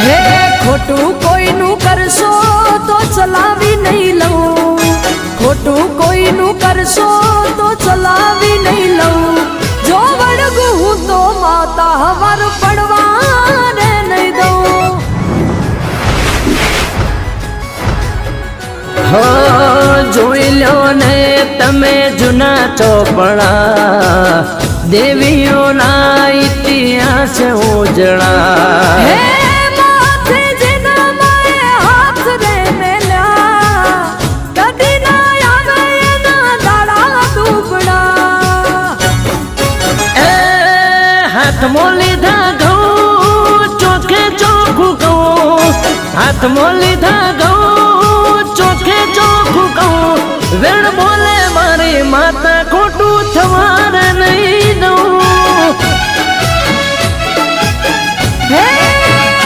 હે ખોટું કોઈનું કરશો તો ચલાવી નહીં લઉં, ખોટું કોઈનું કરશો તો ચલાવી નહીં લઉં. જો વળગું હું તો માતા હવાર પડવાને નહીં દઉં. હો જોઈ લો ને તમે જૂના ચોપડા, દેવીઓના ઇતિહાસ ઉજળા. હે માથે જેના માએ હાથ રે મેલ્યા, કદી ના આવે એના દાડા દુબળા. એ હાથમાં લીધા ઘઉં ચોખે ચોખ્ખું કહું, હાથમાં લીધા ઘઉં